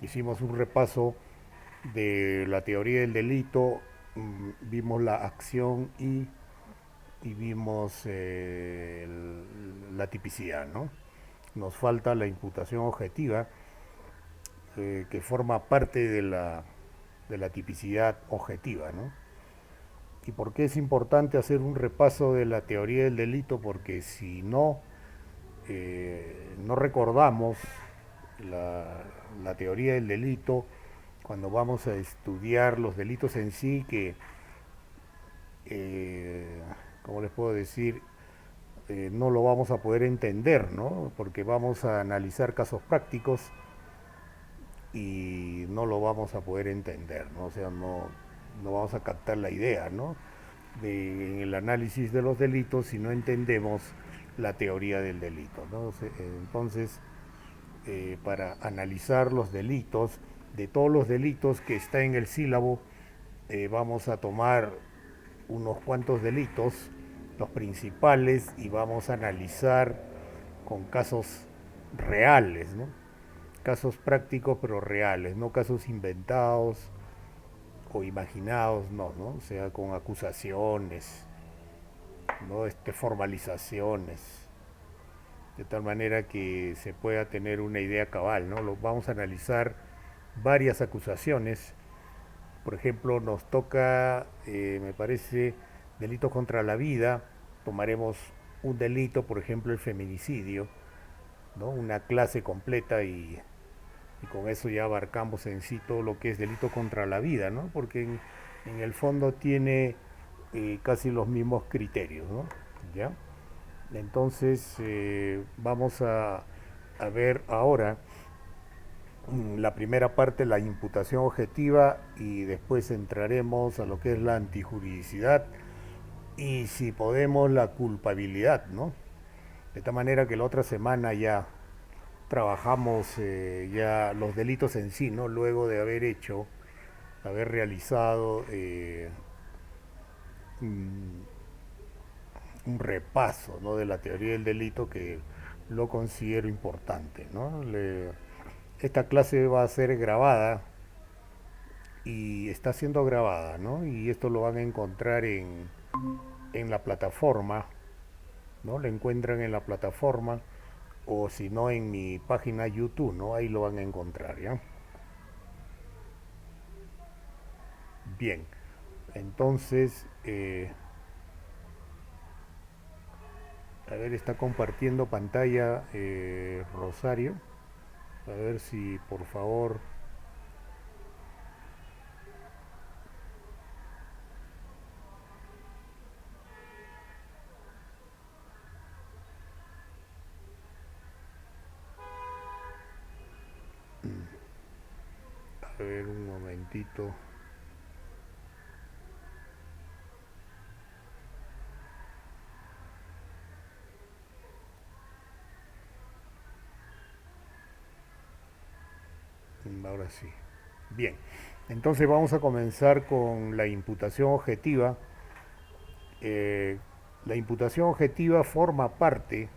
Hicimos un repaso de la teoría del delito, vimos la acción y vimos la tipicidad, ¿no? Nos falta la imputación objetiva, que forma parte de la tipicidad objetiva, ¿no? ¿Y por qué es importante hacer un repaso de la teoría del delito? Porque si no, no recordamos la, la teoría del delito cuando vamos a estudiar los delitos en sí, que, eh, ¿cómo les puedo decir? No lo vamos a poder entender, ¿no? Porque vamos a analizar casos prácticos y no lo vamos a poder entender, ¿no? O sea, no vamos a captar la idea, ¿no? En el análisis de los delitos si no entendemos la teoría del delito, ¿no? Entonces, para analizar los delitos, de todos los delitos que está en el sílabo, vamos a tomar unos cuantos delitos, los principales, y vamos a analizar con casos reales, ¿no? Casos prácticos pero reales, no casos inventados o imaginados, no, o sea, con acusaciones, no, formalizaciones, de tal manera que se pueda tener una idea cabal, ¿no? Vamos a analizar varias acusaciones. Por ejemplo, nos toca, me parece, delitos contra la vida. Tomaremos un delito, por ejemplo, el feminicidio, ¿no? Una clase completa, y con eso ya abarcamos en sí todo lo que es delito contra la vida, ¿no? Porque en el fondo tiene casi los mismos criterios, ¿no? ¿Ya? Entonces, vamos a ver ahora la primera parte, la imputación objetiva, y después entraremos a lo que es la antijuridicidad y, si podemos, la culpabilidad, ¿no? De tal manera que la otra semana ya trabajamos ya los delitos en sí, ¿no? Luego de haber realizado un, un repaso, ¿no? De la teoría del delito, que lo considero importante, ¿no? Esta clase va a ser grabada y está siendo grabada, ¿no? Y esto lo van a encontrar en la plataforma, ¿no? Lo encuentran en la plataforma, o si no, en mi página YouTube, ¿no? Ahí lo van a encontrar, ¿ya? Bien, entonces, a ver, está compartiendo pantalla Rosario. A ver si, por favor, a ver un momentito. Ahora sí. Bien, entonces vamos a comenzar con la imputación objetiva. Eh, la imputación objetiva forma parte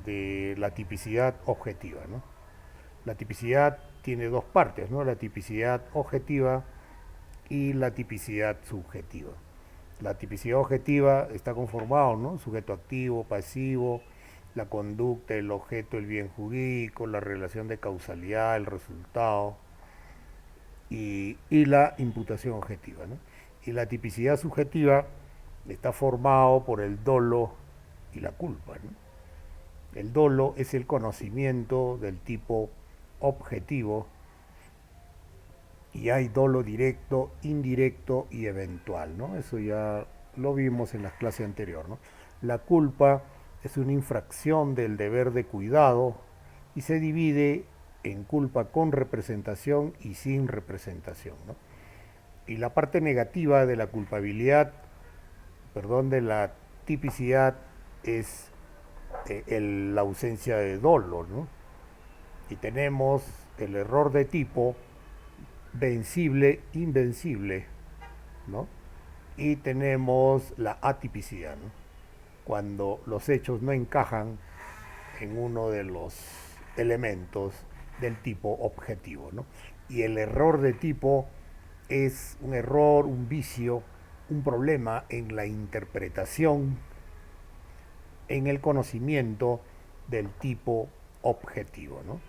de la tipicidad objetiva, ¿no? La tipicidad tiene dos partes, ¿no? La tipicidad objetiva y la tipicidad subjetiva. La tipicidad objetiva está conformada, ¿no? Sujeto activo, pasivo, la conducta, el objeto, el bien jurídico, la relación de causalidad, el resultado, y la imputación objetiva, ¿no? Y la tipicidad subjetiva está formado por el dolo y la culpa, ¿no? El dolo es el conocimiento del tipo objetivo, y hay dolo directo, indirecto y eventual, ¿no? Eso ya lo vimos en la clase anterior, ¿no? La culpa es una infracción del deber de cuidado y se divide en culpa con representación y sin representación, ¿no? Y la parte negativa de la culpabilidad, perdón, de la tipicidad, es la ausencia de dolo, ¿no? Y tenemos el error de tipo vencible, invencible, ¿no? Y tenemos la atipicidad, ¿no? Cuando los hechos no encajan en uno de los elementos del tipo objetivo, ¿no? Y el error de tipo es un error, un vicio, un problema en la interpretación, en el conocimiento del tipo objetivo, ¿no?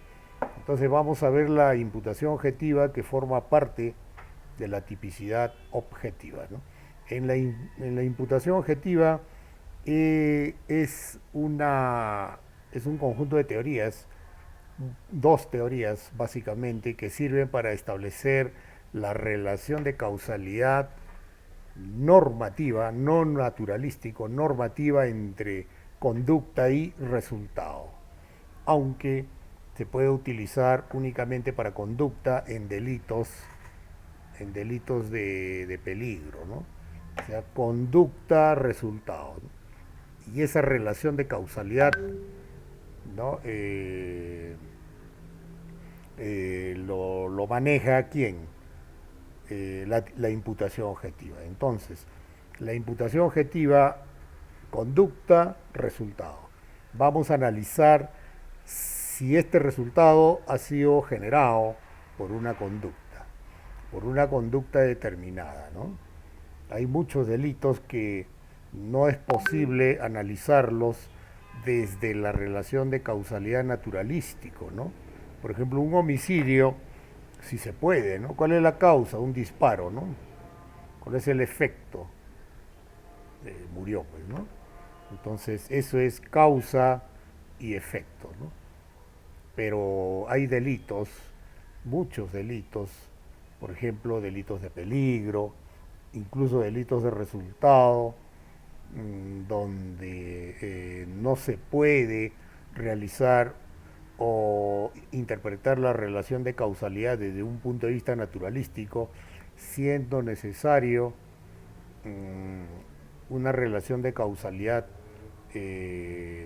Entonces vamos a ver la imputación objetiva que forma parte de la tipicidad objetiva, ¿no? En la imputación objetiva es un conjunto de teorías, dos teorías básicamente, que sirven para establecer la relación de causalidad normativa, no naturalístico, normativa entre conducta y resultado, aunque se puede utilizar únicamente para conducta en delitos de peligro, ¿no? O sea, conducta, resultado, ¿no? Y esa relación de causalidad, ¿no? Lo maneja quién? La imputación objetiva. Entonces, la imputación objetiva, conducta, resultado. Vamos a analizar si este resultado ha sido generado por una conducta determinada, ¿no? Hay muchos delitos que no es posible analizarlos desde la relación de causalidad naturalístico, ¿no? Por ejemplo, un homicidio, si se puede, ¿no? ¿Cuál es la causa? Un disparo, ¿no? ¿Cuál es el efecto? Murió, pues, ¿no? Entonces, eso es causa y efecto, ¿no? Pero hay delitos, muchos delitos, por ejemplo, delitos de peligro, incluso delitos de resultado, donde no se puede realizar o interpretar la relación de causalidad desde un punto de vista naturalístico, siendo necesario una relación de causalidad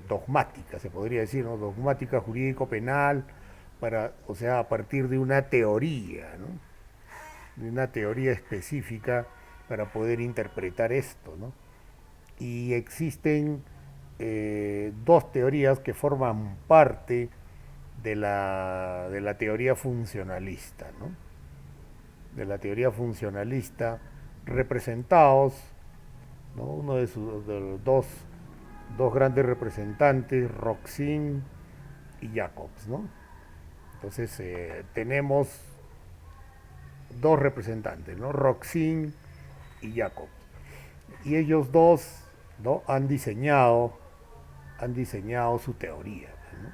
dogmática, se podría decir, ¿no? Dogmática jurídico-penal, o sea, a partir de una teoría, ¿no? De una teoría específica para poder interpretar esto, ¿no? Y existen dos teorías que forman parte de la teoría funcionalista, ¿no? De la teoría funcionalista, representados, ¿no? Uno de los dos grandes representantes, Roxin y Jacobs, ¿no? Entonces tenemos dos representantes, ¿no? Roxin y Jacobs. Y ellos dos, ¿no? Han diseñado su teoría, ¿no?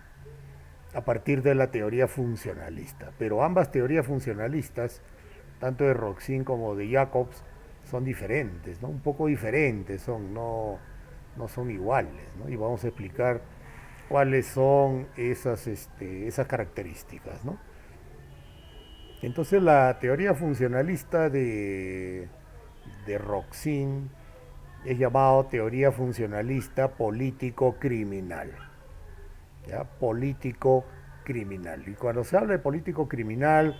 A partir de la teoría funcionalista. Pero ambas teorías funcionalistas, tanto de Roxin como de Jacobs, son diferentes, ¿no? Un poco diferentes, no son iguales, ¿no? Y vamos a explicar cuáles son esas características, ¿no? Entonces la teoría funcionalista de Roxin es llamado teoría funcionalista político-criminal. ¿Ya? Político-criminal. Y cuando se habla de político-criminal,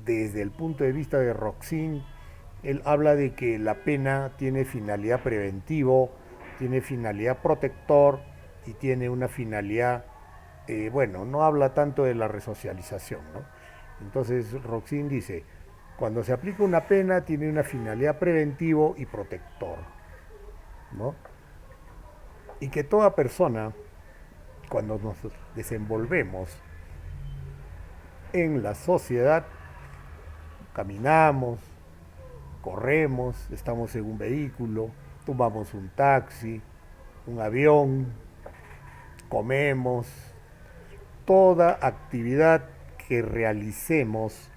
desde el punto de vista de Roxin, él habla de que la pena tiene finalidad preventivo, tiene finalidad protector y tiene una finalidad, bueno, no habla tanto de la resocialización, ¿no? Entonces Roxin dice, cuando se aplica una pena tiene una finalidad preventivo y protector, ¿no? Y que toda persona, cuando nos desenvolvemos en la sociedad, caminamos, corremos, estamos en un vehículo, tomamos un taxi, un avión, comemos, toda actividad que realicemos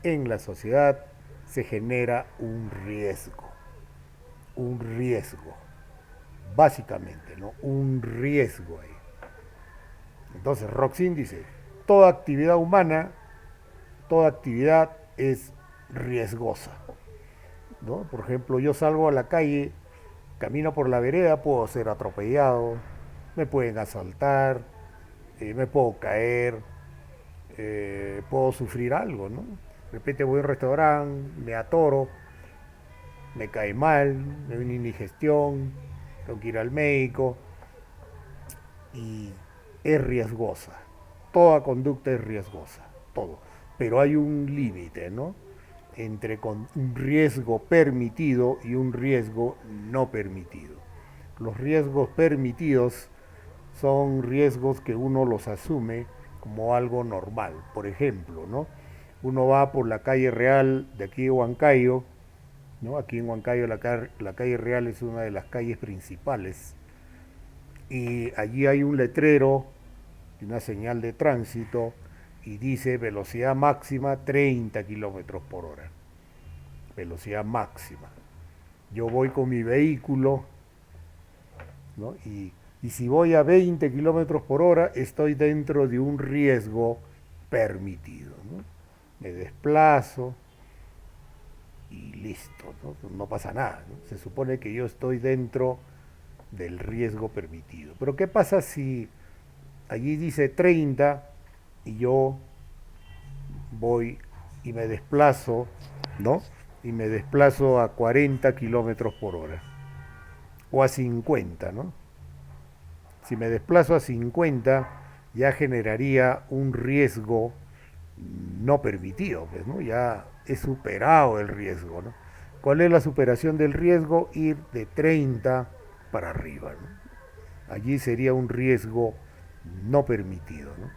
en la sociedad se genera un riesgo, básicamente, ¿no? Un riesgo ahí. Entonces Roxin dice, toda actividad humana, toda actividad es riesgosa, ¿no? Por ejemplo, yo salgo a la calle, camino por la vereda, puedo ser atropellado, me pueden asaltar, me puedo caer, puedo sufrir algo, ¿no? De repente voy a un restaurante, me atoro, me cae mal, me da una indigestión, tengo que ir al médico y es riesgosa. Toda conducta es riesgosa. todo. Pero hay un límite, ¿no? Entre un riesgo permitido y un riesgo no permitido. Los riesgos permitidos son riesgos que uno los asume como algo normal. Por ejemplo, ¿no? Uno va por la calle Real de aquí de Huancayo, ¿no? Aquí en Huancayo la calle Real es una de las calles principales y allí hay un letrero y una señal de tránsito y dice velocidad máxima 30 kilómetros por hora. Velocidad máxima. Yo voy con mi vehículo, ¿no? Y si voy a 20 kilómetros por hora, estoy dentro de un riesgo permitido, ¿no? Me desplazo y listo, ¿no? No pasa nada, ¿no? Se supone que yo estoy dentro del riesgo permitido. Pero ¿qué pasa si allí dice 30 y yo voy y me desplazo, ¿no? Y me desplazo a 40 kilómetros por hora o a 50, ¿no? Si me desplazo a 50 ya generaría un riesgo no permitido, pues, ¿no? Ya he superado el riesgo, ¿no? ¿Cuál es la superación del riesgo? Ir de 30 para arriba, ¿no? Allí sería un riesgo no permitido, ¿no?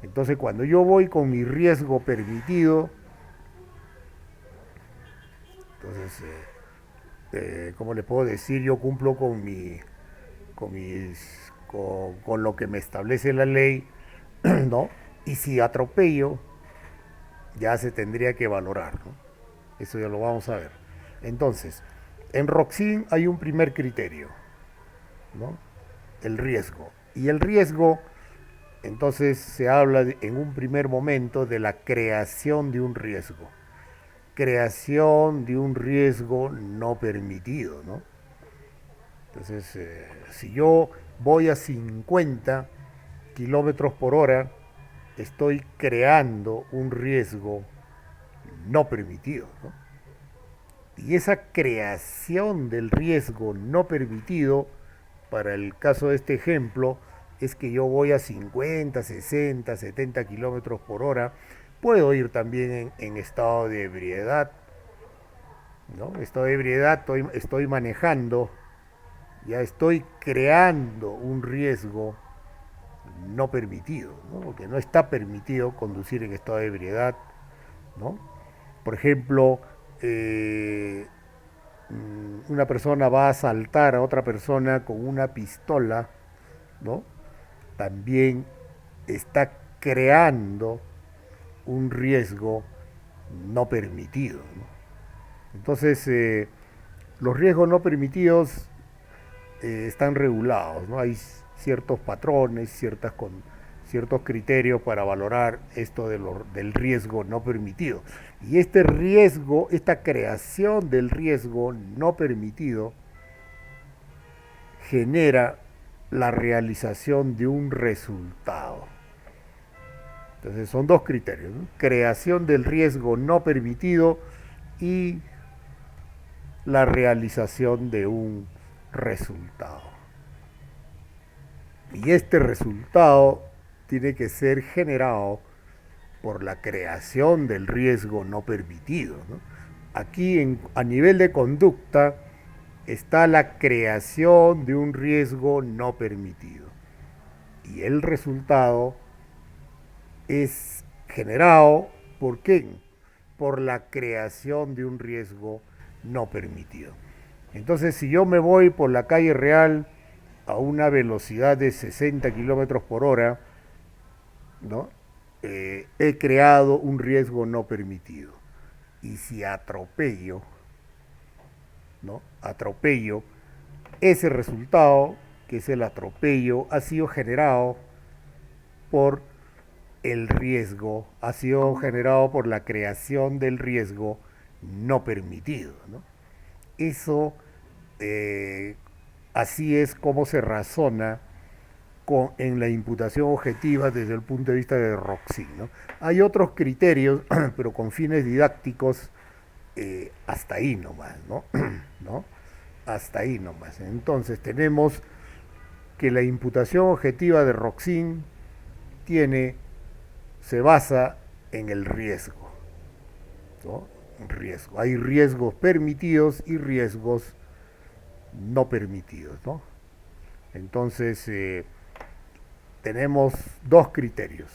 Entonces cuando yo voy con mi riesgo permitido, entonces, ¿cómo le puedo decir? Yo cumplo con lo que me establece la ley, ¿no? Y si atropello, ya se tendría que valorar, ¿no? Eso ya lo vamos a ver. Entonces, en Roxin hay un primer criterio, ¿no? El riesgo. Y el riesgo, entonces se habla en un primer momento de la creación de un riesgo. Creación de un riesgo no permitido, ¿no? Entonces, si yo voy a 50 kilómetros por hora, estoy creando un riesgo no permitido, ¿no? Y esa creación del riesgo no permitido, para el caso de este ejemplo, es que yo voy a 50, 60, 70 kilómetros por hora. Puedo ir también en estado de ebriedad, ¿no? Estado de ebriedad, estoy manejando, ya estoy creando un riesgo no permitido, ¿no? Porque no está permitido conducir en estado de ebriedad, ¿no? Por ejemplo, una persona va a asaltar a otra persona con una pistola, ¿no? También está creando un riesgo no permitido, ¿no? Entonces, los riesgos no permitidos están regulados, ¿no? Hay ciertos patrones, ciertos criterios para valorar esto del riesgo no permitido. Y este riesgo, esta creación del riesgo no permitido, genera la realización de un resultado. Entonces son dos criterios, ¿no? Creación del riesgo no permitido y la realización de un resultado. Y este resultado tiene que ser generado por la creación del riesgo no permitido, ¿no? Aquí a nivel de conducta está la creación de un riesgo no permitido. Y el resultado es generado ¿por quién? Por la creación de un riesgo no permitido. Entonces, si yo me voy por la calle Real a una velocidad de 60 kilómetros por hora, ¿no? He creado un riesgo no permitido. Y si atropello, ¿no? Atropello, ese resultado, que es el atropello, ha sido generado por el riesgo, ha sido generado por la creación del riesgo no permitido, ¿no? Eso, así es como se razona en la imputación objetiva desde el punto de vista de Roxin, ¿no? Hay otros criterios, pero con fines didácticos, hasta ahí nomás, ¿no? ¿no? Hasta ahí nomás. Entonces tenemos que la imputación objetiva de Roxin se basa en el riesgo, ¿no? Riesgo. Hay riesgos permitidos y riesgos no permitidos, ¿no? Entonces, tenemos dos criterios.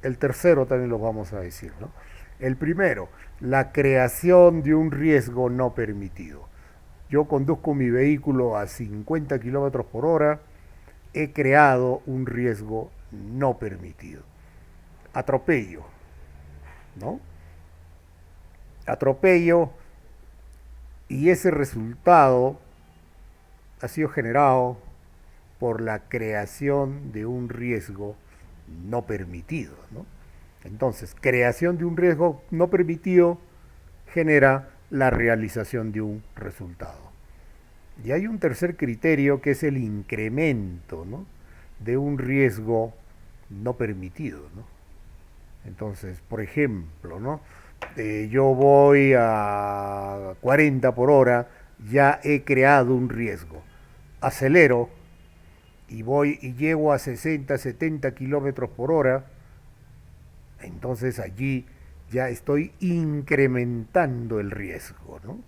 El tercero también lo vamos a decir, ¿no? El primero, la creación de un riesgo no permitido. Yo conduzco mi vehículo a 50 kilómetros por hora, he creado un riesgo no permitido. Atropello, ¿no? Atropello y ese resultado ha sido generado por la creación de un riesgo no permitido, ¿no? Entonces, creación de un riesgo no permitido genera la realización de un resultado. Y hay un tercer criterio que es el incremento, ¿no?, de un riesgo no permitido, ¿no? Entonces, por ejemplo, ¿no? Yo voy a 40 por hora, ya he creado un riesgo. Acelero y voy y llego a 60, 70 kilómetros por hora, entonces allí ya estoy incrementando el riesgo, ¿no?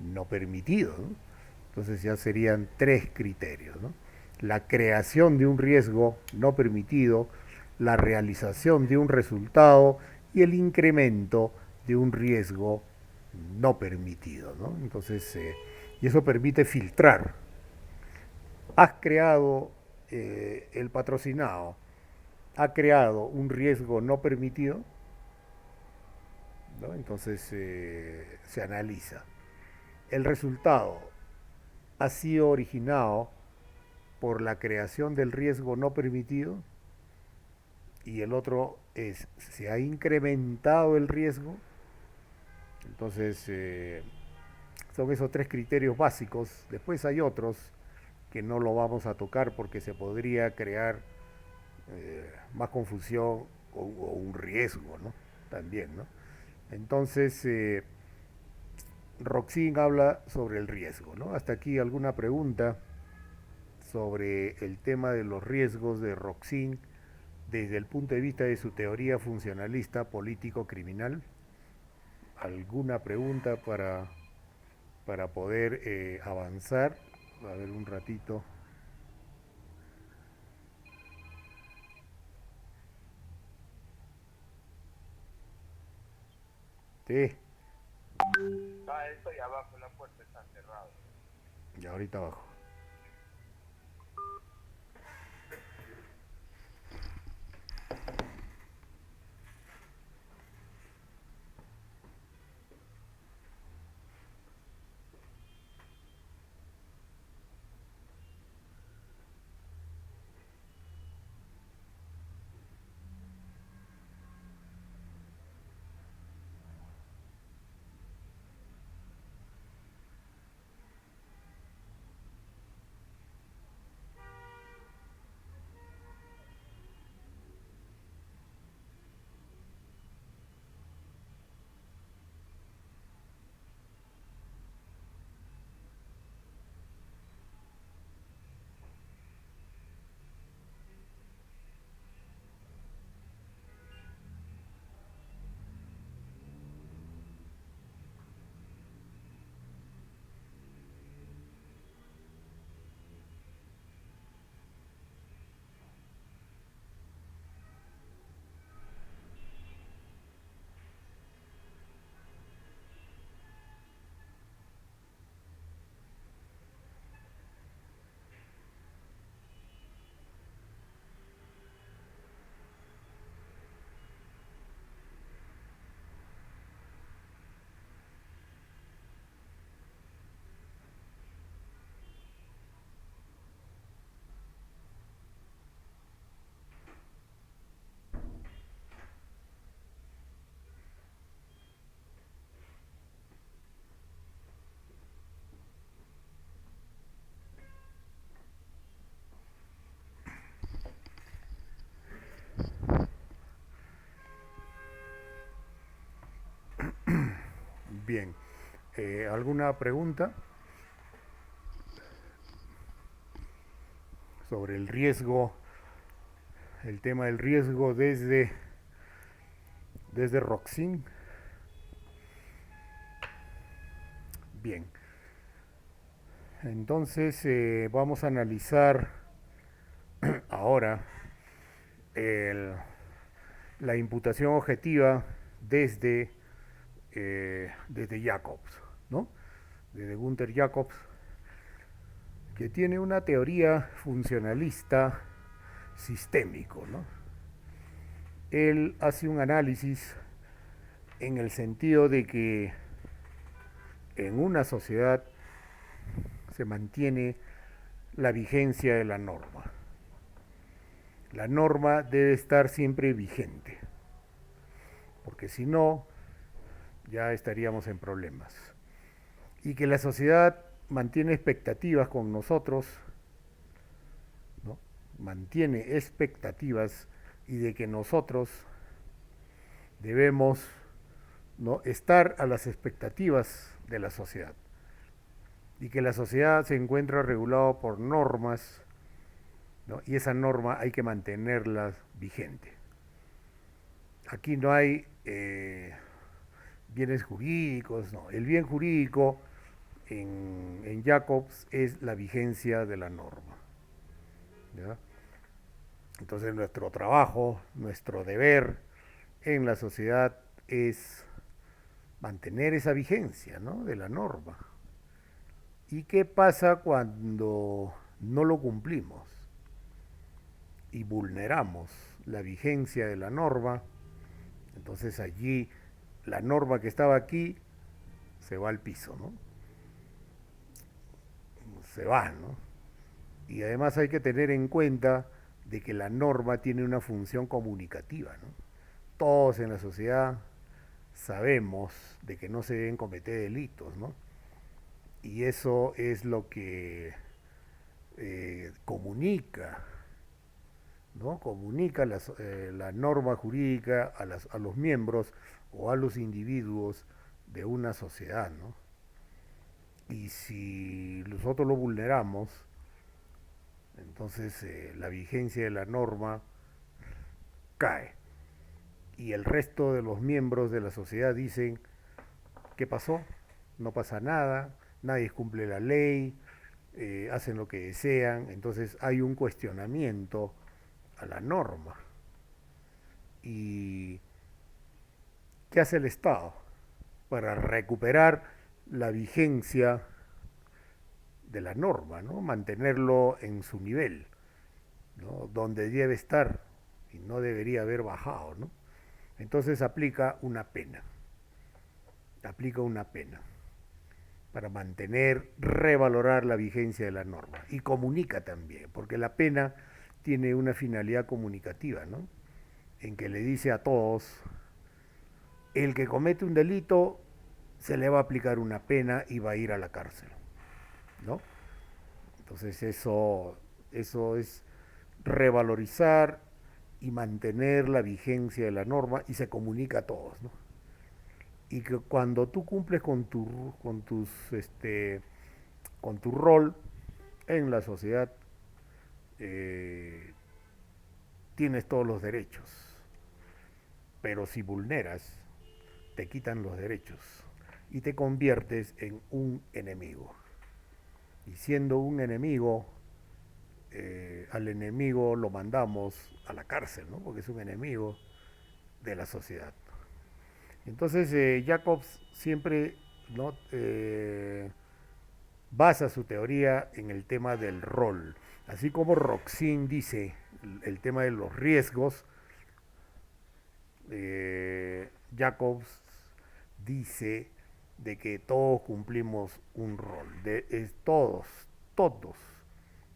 No permitido, ¿no? Entonces ya serían tres criterios, ¿no? La creación de un riesgo no permitido, la realización de un resultado y el incremento de un riesgo no permitido, ¿no? Entonces, y eso permite filtrar. Has creado el patrocinado, ha creado un riesgo no permitido, ¿no? Entonces se analiza. El resultado ha sido originado por la creación del riesgo no permitido y el otro es, se ha incrementado el riesgo. Entonces son esos tres criterios básicos. Después hay otros que no lo vamos a tocar porque se podría crear más confusión o un riesgo, ¿no? También, ¿no? Entonces, Roxin habla sobre el riesgo, ¿no? Hasta aquí alguna pregunta sobre el tema de los riesgos de Roxin desde el punto de vista de su teoría funcionalista político-criminal. ¿Alguna pregunta para poder avanzar? A ver un ratito. Sí, Estoy abajo, la puerta está cerrada. ya ahorita abajo. Bien, ¿alguna pregunta sobre el riesgo, el tema del riesgo desde Roxin. Bien, entonces vamos a analizar ahora el, la imputación objetiva desde, desde Jacobs, ¿no? Desde Gunther Jacobs, que tiene una teoría funcionalista sistémico, ¿no? Él hace un análisis en el sentido de que en una sociedad se mantiene la vigencia de la norma. La norma debe estar siempre vigente, porque si no, ya estaríamos en problemas. Y que la sociedad mantiene expectativas con nosotros, ¿no? Mantiene expectativas y de que nosotros debemos, ¿no?, estar a las expectativas de la sociedad. Y que la sociedad se encuentra regulada por normas, ¿no? Y esa norma hay que mantenerla vigente. Aquí no hay bienes jurídicos, no. El bien jurídico en Jacobs es la vigencia de la norma, ¿ya? Entonces nuestro trabajo, nuestro deber en la sociedad es mantener esa vigencia, ¿no?, de la norma. ¿Y qué pasa cuando no lo cumplimos y vulneramos la vigencia de la norma? Entonces allí la norma que estaba aquí se va al piso, ¿no? Se va, ¿no? Y además hay que tener en cuenta de que la norma tiene una función comunicativa, ¿no? Todos en la sociedad sabemos de que no se deben cometer delitos, ¿no? Y eso es lo que comunica, ¿no? Comunica la norma jurídica a los miembros o a los individuos de una sociedad, ¿no? Y si nosotros lo vulneramos, entonces la vigencia de la norma cae. Y el resto de los miembros de la sociedad dicen, ¿qué pasó? No pasa nada, nadie cumple la ley, hacen lo que desean. Entonces hay un cuestionamiento a la norma. ¿Y qué hace el Estado para recuperar la vigencia de la norma, ¿no? Mantenerlo en su nivel, ¿no?, donde debe estar y no debería haber bajado, ¿no? Entonces aplica una pena para mantener, revalorar la vigencia de la norma. Y comunica también, porque la pena tiene una finalidad comunicativa, ¿no?, en que le dice a todos, el que comete un delito se le va a aplicar una pena y va a ir a la cárcel, ¿no? Entonces eso es revalorizar y mantener la vigencia de la norma y se comunica a todos, ¿no? Y que cuando tú cumples con tu rol en la sociedad, eh, tienes todos los derechos, pero si vulneras, te quitan los derechos y te conviertes en un enemigo. Y siendo un enemigo, al enemigo lo mandamos a la cárcel, ¿no?, porque es un enemigo de la sociedad. Entonces Jacobs siempre, ¿no?, basa su teoría en el tema del rol. Así como Roxin dice el tema de los riesgos, Jacobs dice de que todos cumplimos un rol, todos,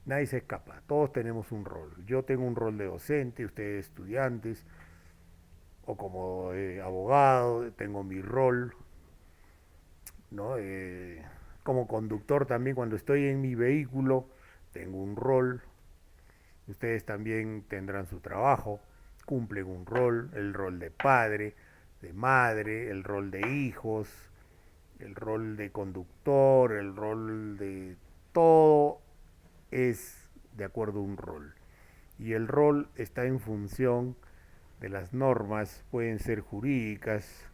nadie se escapa, todos tenemos un rol. Yo tengo un rol de docente, ustedes estudiantes, o como abogado, tengo mi rol, ¿no? Como conductor también, cuando estoy en mi vehículo, tengo un rol. Ustedes también tendrán su trabajo, cumplen un rol, el rol de padre, de madre, el rol de hijos, el rol de conductor, el rol de todo es de acuerdo a un rol. Y el rol está en función de las normas pueden ser jurídicas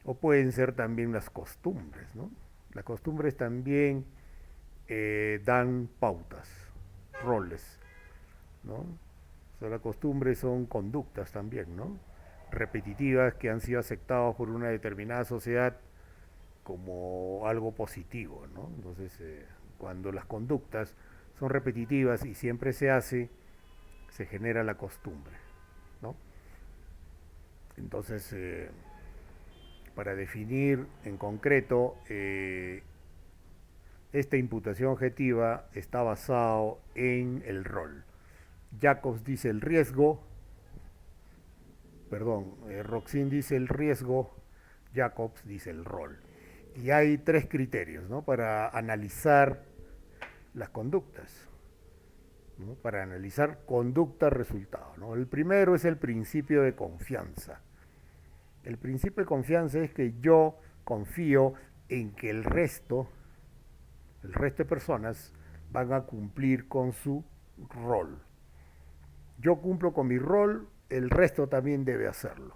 o pueden ser también las costumbres, ¿no? Las costumbres también dan pautas, roles, ¿no? O sea, las costumbres son conductas también, ¿no? Repetitivas que han sido aceptadas por una determinada sociedad como algo positivo, ¿no? Entonces, cuando las conductas son repetitivas y siempre se hace, se genera la costumbre, ¿no? Entonces, para definir en concreto, esta imputación objetiva está basado en el rol. Jacobs dice el riesgo, perdón, Roxin dice el riesgo, Jacobs dice el rol. Y hay tres criterios, ¿no?, para analizar las conductas, ¿no?, para analizar conducta-resultado, ¿no? El primero es el principio de confianza. El principio de confianza es que yo confío en que el resto de personas van a cumplir con su rol. Yo cumplo con mi rol, el resto también debe hacerlo.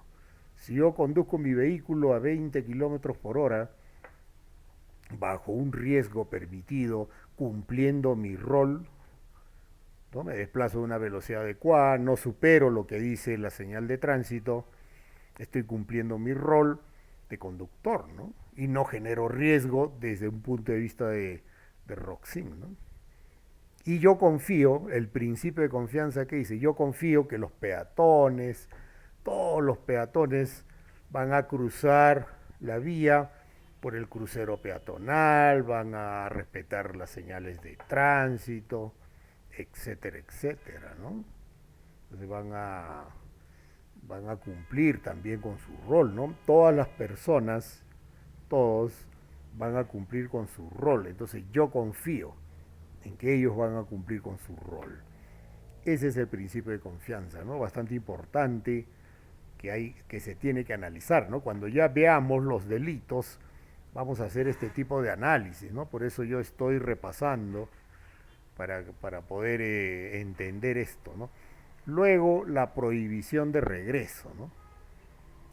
Si yo conduzco mi vehículo a 20 kilómetros por hora, bajo un riesgo permitido, cumpliendo mi rol, ¿no?, me desplazo a una velocidad adecuada, no supero lo que dice la señal de tránsito, estoy cumpliendo mi rol de conductor, ¿no? Y no genero riesgo desde un punto de vista de Roxin, ¿no? Y yo confío, el principio de confianza que dice, yo confío que los peatones, todos los peatones van a cruzar la vía por el crucero peatonal, van a respetar las señales de tránsito, etcétera, etcétera, ¿no? Entonces van a cumplir también con su rol, ¿no? Todas las personas, todos van a cumplir con su rol. Entonces yo confío en que ellos van a cumplir con su rol. Ese es el principio de confianza, ¿no? Bastante importante que se tiene que analizar, ¿no? Cuando ya veamos los delitos, vamos a hacer este tipo de análisis, ¿no? Por eso yo estoy repasando para poder entender esto, ¿no? Luego, la prohibición de regreso, ¿no?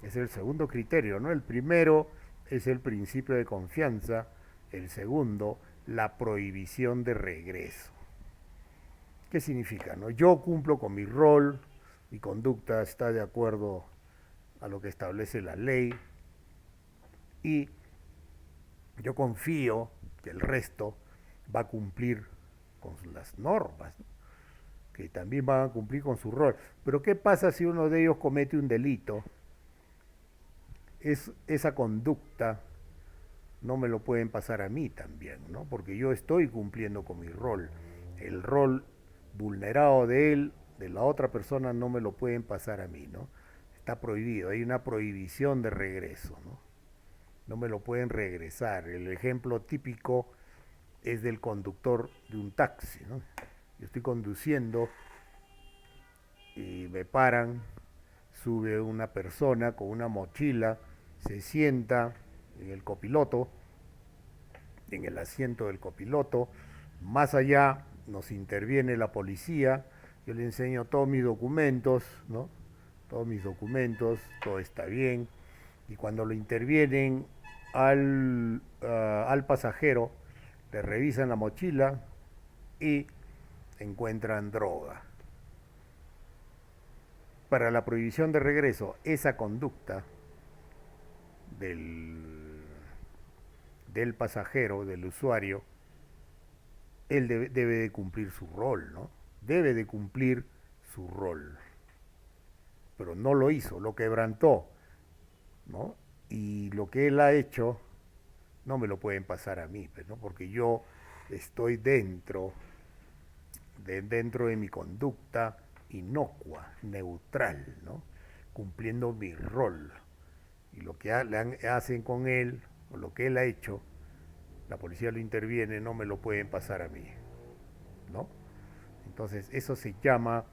Es el segundo criterio, ¿no? El primero es el principio de confianza, el segundo, la prohibición de regreso. ¿Qué significa, no? Yo cumplo con mi rol, mi conducta está de acuerdo a lo que establece la ley y yo confío que el resto va a cumplir con las normas, ¿no?, que también van a cumplir con su rol. Pero ¿qué pasa si uno de ellos comete un delito? Esa conducta no me lo pueden pasar a mí también, ¿no? Porque yo estoy cumpliendo con mi rol. El rol vulnerado de él, de la otra persona, no me lo pueden pasar a mí, ¿no? Está prohibido, hay una prohibición de regreso, ¿no? No me lo pueden regresar. El ejemplo típico es del conductor de un taxi, ¿no? Yo estoy conduciendo y me paran, sube una persona con una mochila, se sienta en el copiloto, en el asiento del copiloto, más allá nos interviene la policía, yo le enseño todos mis documentos, ¿no? Todos mis documentos, todo está bien, y cuando lo intervienen al pasajero, le revisan la mochila y encuentran droga. Para la prohibición de regreso, esa conducta del pasajero, del usuario, él debe de cumplir su rol, ¿no? Debe de cumplir su rol. Pero no lo hizo, lo quebrantó, ¿no? Y lo que él ha hecho no me lo pueden pasar a mí, ¿no? Porque yo estoy dentro de mi conducta inocua, neutral, ¿no? Cumpliendo mi rol. Y lo que hacen con él, o lo que él ha hecho, la policía lo interviene, no me lo pueden pasar a mí, ¿no? Entonces eso se llama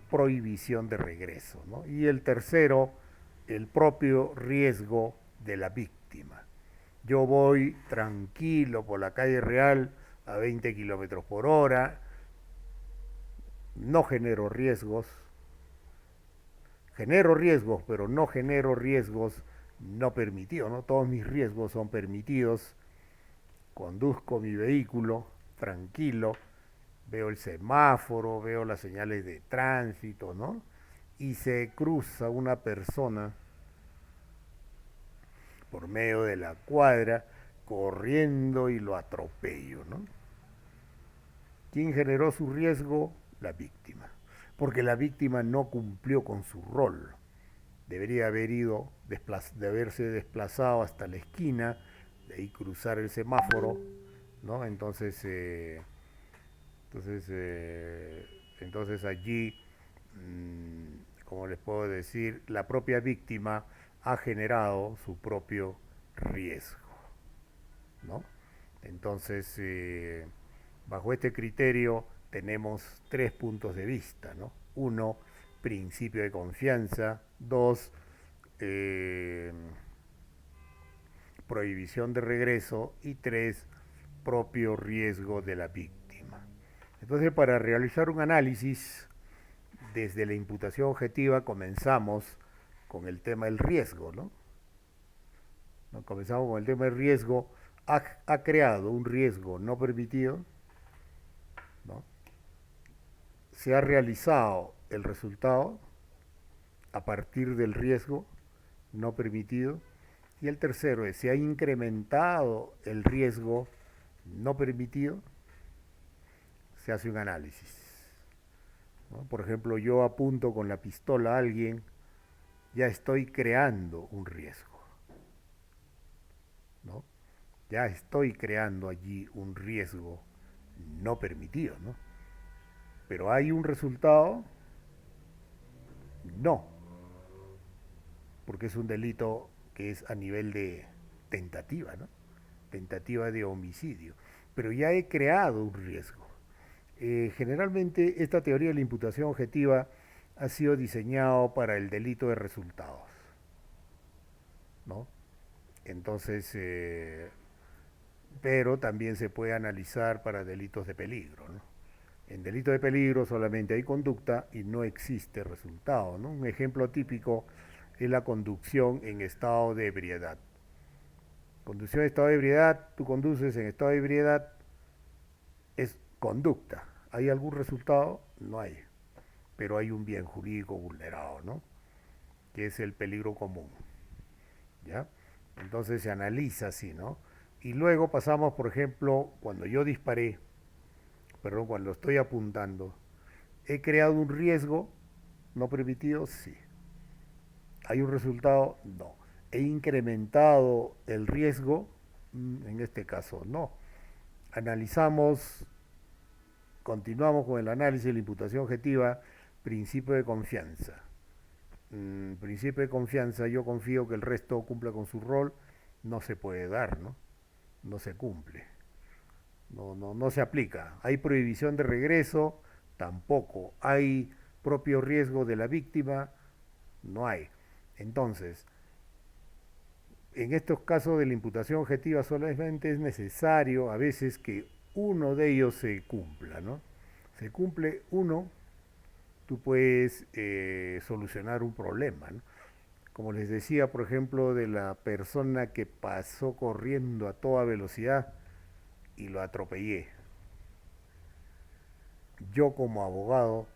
prohibición de regreso, ¿no? Y el tercero, el propio riesgo de la víctima. Yo voy tranquilo por la calle Real a 20 kilómetros por hora, no genero riesgos, genero riesgos, pero no genero riesgos no permitidos, ¿no? Todos mis riesgos son permitidos, conduzco mi vehículo tranquilo, veo el semáforo, veo las señales de tránsito, ¿no? Y se cruza una persona por medio de la cuadra corriendo y lo atropello, ¿no? ¿Quién generó su riesgo? La víctima. Porque la víctima no cumplió con su rol. Debería haber ido, de haberse desplazado hasta la esquina, de ahí cruzar el semáforo, ¿no? Entonces, entonces allí, como les puedo decir, la propia víctima ha generado su propio riesgo, ¿no? Entonces, bajo este criterio tenemos tres puntos de vista, ¿no? Uno, principio de confianza. Dos, eh, prohibición de regreso. Y tres, propio riesgo de la víctima. Entonces, para realizar un análisis desde la imputación objetiva, comenzamos con el tema del riesgo, ¿no? Comenzamos con el tema del riesgo. Ha creado un riesgo no permitido, ¿no? Se ha realizado el resultado a partir del riesgo no permitido. Y el tercero es, se ha incrementado el riesgo no permitido, se hace un análisis, ¿no? Por ejemplo, yo apunto con la pistola a alguien, ya estoy creando un riesgo, ¿no? Ya estoy creando allí un riesgo no permitido, ¿no? Pero hay un resultado, no, porque es un delito que es a nivel de tentativa, ¿no? Tentativa de homicidio. Pero ya he creado un riesgo. Generalmente esta teoría de la imputación objetiva ha sido diseñado para el delito de resultados, ¿no? Entonces, pero también se puede analizar para delitos de peligro, ¿no? En delito de peligro solamente hay conducta y no existe resultado, ¿no? Un ejemplo típico es la conducción en estado de ebriedad. Conducción en estado de ebriedad, tú conduces en estado de ebriedad, es conducta. ¿Hay algún resultado? No hay. Pero hay un bien jurídico vulnerado, ¿no? Que es el peligro común, ¿ya? Entonces se analiza así, ¿no? Y luego pasamos, por ejemplo, cuando yo disparé, perdón, cuando estoy apuntando, ¿he creado un riesgo no permitido? Sí. ¿Hay un resultado? No. ¿He incrementado el riesgo? En este caso, no. Analizamos, continuamos con el análisis de la imputación objetiva, principio de confianza. Principio de confianza, yo confío que el resto cumpla con su rol, no se puede dar, ¿no? No se cumple, no se aplica. Hay prohibición de regreso, tampoco. Hay propio riesgo de la víctima, no hay. Entonces, en estos casos de la imputación objetiva solamente es necesario a veces que uno de ellos se cumpla, ¿no? Se cumple uno, tú puedes solucionar un problema, ¿no? Como les decía, por ejemplo, de la persona que pasó corriendo a toda velocidad y lo atropellé. Yo como abogado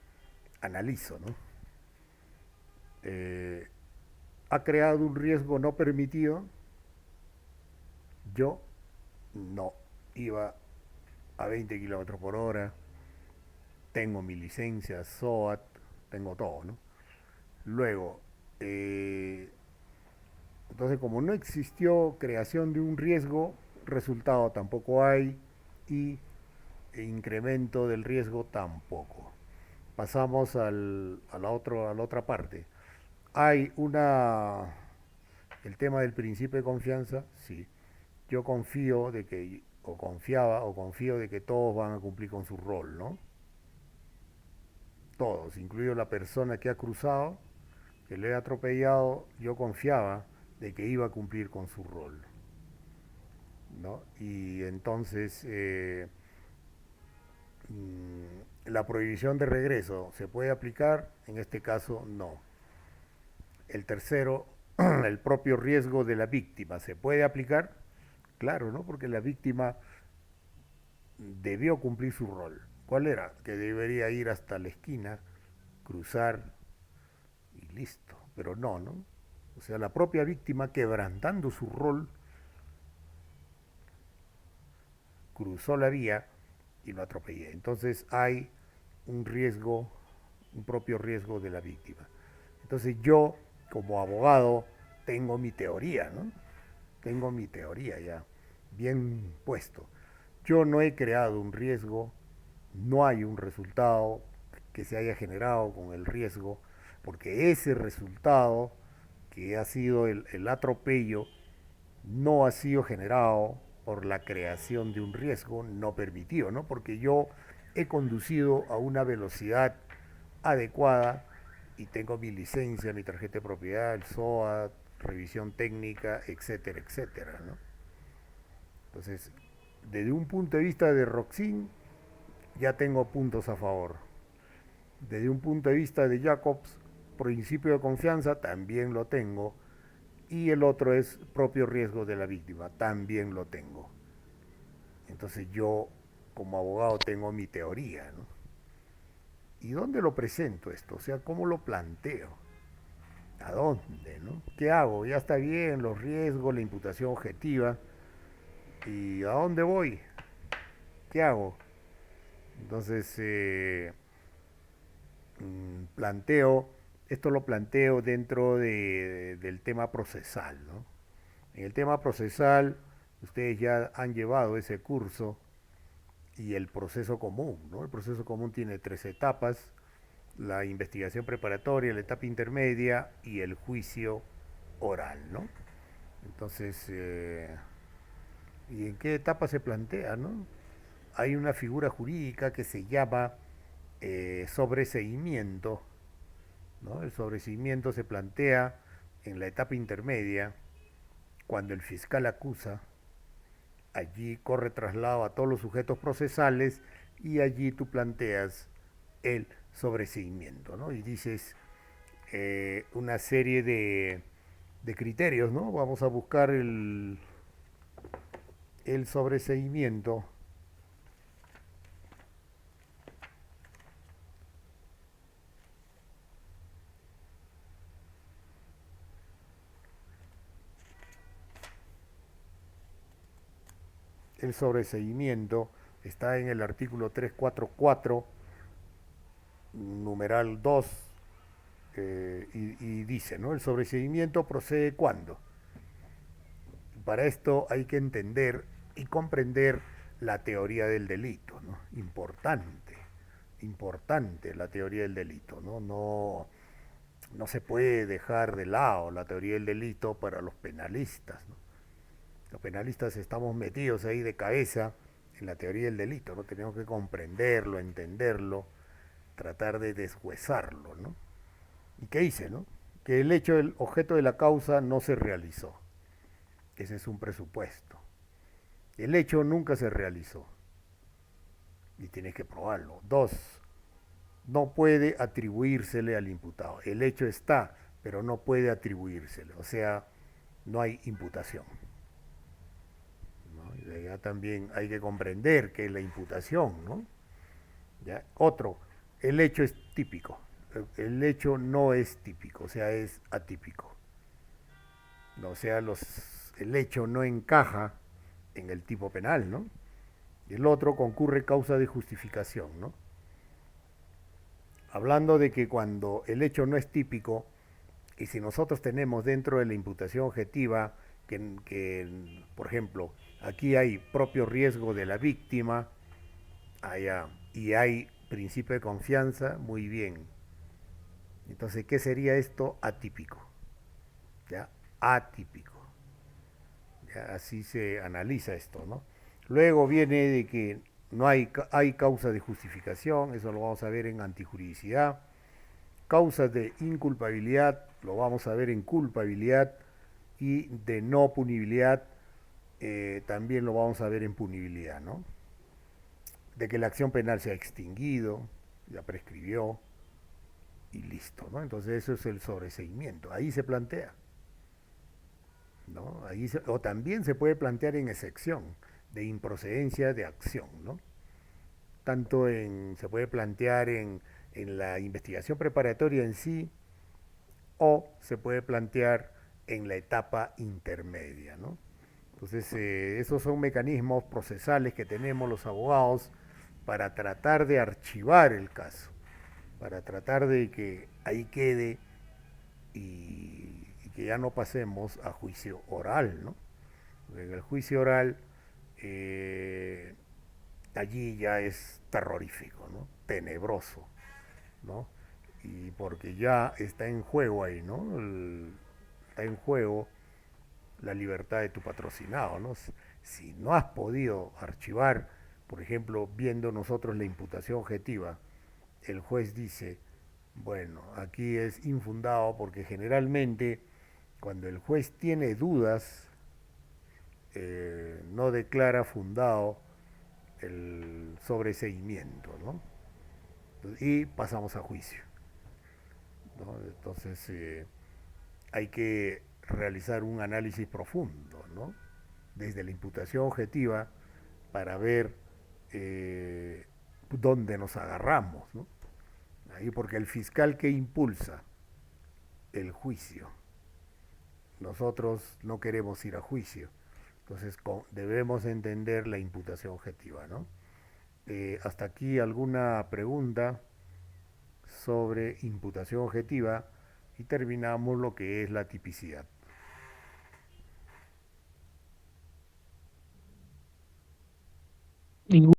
analizo, ¿no? Eh, ¿Ha creado un riesgo no permitido? Yo no. Iba a 20 kilómetros por hora, tengo mi licencia, SOAT, tengo todo, ¿no? Luego, entonces como no existió creación de un riesgo, resultado tampoco hay y incremento del riesgo tampoco. Pasamos a la otra parte. Hay el tema del principio de confianza, sí. Yo confío de que, o confiaba, o confío de que todos van a cumplir con su rol, ¿no? Todos, incluido la persona que ha cruzado, que le he atropellado, yo confiaba de que iba a cumplir con su rol, ¿no? Y entonces, la prohibición de regreso, ¿se puede aplicar? En este caso, no. El tercero, el propio riesgo de la víctima. ¿Se puede aplicar? Claro, ¿no? Porque la víctima debió cumplir su rol. ¿Cuál era? Que debería ir hasta la esquina, cruzar y listo. Pero no, ¿no? O sea, la propia víctima, quebrantando su rol, cruzó la vía y lo atropellé. Entonces hay un riesgo, un propio riesgo de la víctima. Entonces yo, como abogado, tengo mi teoría, ¿no? Tengo mi teoría ya bien puesto. Yo no he creado un riesgo, no hay un resultado que se haya generado con el riesgo, porque ese resultado que ha sido el atropello no ha sido generado por la creación de un riesgo no permitido, ¿no? Porque yo he conducido a una velocidad adecuada y tengo mi licencia, mi tarjeta de propiedad, el SOA, revisión técnica, etcétera, etcétera, ¿no? Entonces, desde un punto de vista de Roxin, ya tengo puntos a favor. Desde un punto de vista de Jacobs, principio de confianza, también lo tengo. Y el otro es propio riesgo de la víctima, también lo tengo. Entonces yo, como abogado, tengo mi teoría, ¿no? ¿Y dónde lo presento esto? O sea, ¿cómo lo planteo? ¿A dónde, no? ¿Qué hago? Ya está bien, los riesgos, la imputación objetiva. ¿Y a dónde voy? ¿Qué hago? Entonces, planteo, esto lo planteo dentro del tema procesal, ¿no? En el tema procesal, ustedes ya han llevado ese curso y el proceso común, ¿no? El proceso común tiene tres etapas: la investigación preparatoria, la etapa intermedia y el juicio oral, ¿no? Entonces, ¿y en qué etapa se plantea, no? Hay una figura jurídica que se llama sobreseimiento, ¿no? El sobreseimiento se plantea en la etapa intermedia, cuando el fiscal acusa. Allí corre traslado a todos los sujetos procesales y allí tú planteas el sobreseimiento, ¿no? Y dices una serie de criterios, ¿no? Vamos a buscar el sobreseimiento. El sobreseimiento está en el artículo 344, numeral 2, y dice, ¿no? El sobreseimiento procede cuando. Para esto hay que entender y comprender la teoría del delito, ¿no? Importante, importante la teoría del delito, ¿no? No se puede dejar de lado la teoría del delito para los penalistas, ¿no? Los penalistas estamos metidos ahí de cabeza en la teoría del delito, ¿no? Tenemos que comprenderlo, entenderlo, tratar de deshuesarlo, ¿no? ¿Y qué hice, no? Que el hecho del objeto de la causa no se realizó. Ese es un presupuesto. El hecho nunca se realizó y tienes que probarlo. Dos, no puede atribuírsele al imputado. El hecho está, pero no puede atribuírsele. O sea, no hay imputación, ¿no? Y ya también hay que comprender que es la imputación, ¿no? ¿Ya? Otro, el hecho es típico. El hecho no es típico, o sea, es atípico. ¿No? O sea, el hecho no encaja en el tipo penal, ¿no? Y el otro, concurre causa de justificación, ¿no? Hablando de que cuando el hecho no es típico, y si nosotros tenemos dentro de la imputación objetiva por ejemplo, aquí hay propio riesgo de la víctima, allá, y hay principio de confianza, muy bien. Entonces, ¿qué sería esto? Atípico. ¿Ya? Atípico. ¿Ya? Así se analiza esto, ¿no? Luego viene de que no hay causa de justificación, eso lo vamos a ver en antijuridicidad. Causas de inculpabilidad, lo vamos a ver en culpabilidad. Y de no punibilidad, también lo vamos a ver en punibilidad, ¿no? De que la acción penal se ha extinguido, ya prescribió. y listo, ¿no? Entonces eso es el sobreseimiento, ahí se plantea, ¿no? O también se puede plantear en excepción, de improcedencia de acción, ¿no? Se puede plantear en la investigación preparatoria en sí, o se puede plantear en la etapa intermedia, ¿no? Entonces, esos son mecanismos procesales que tenemos los abogados para tratar de archivar el caso, para tratar de que ahí quede y que ya no pasemos a juicio oral, ¿no? Porque en el juicio oral, eh, allí ya es terrorífico, ¿no? Tenebroso, ¿no? Y porque ya está en juego ahí, ¿no? Está en juego la libertad de tu patrocinado, ¿no? Si no has podido archivar, por ejemplo, viendo nosotros la imputación objetiva, el juez dice, bueno, aquí es infundado porque generalmente cuando el juez tiene dudas, no declara fundado el sobreseimiento, ¿no? Y pasamos a juicio, ¿no? Entonces, hay que realizar un análisis profundo, ¿no? Desde la imputación objetiva para ver dónde nos agarramos, ¿no? Ahí porque el fiscal que impulsa el juicio, nosotros no queremos ir a juicio, entonces debemos entender la imputación objetiva, ¿no? Hasta aquí alguna pregunta sobre imputación objetiva y terminamos lo que es la tipicidad. Ningún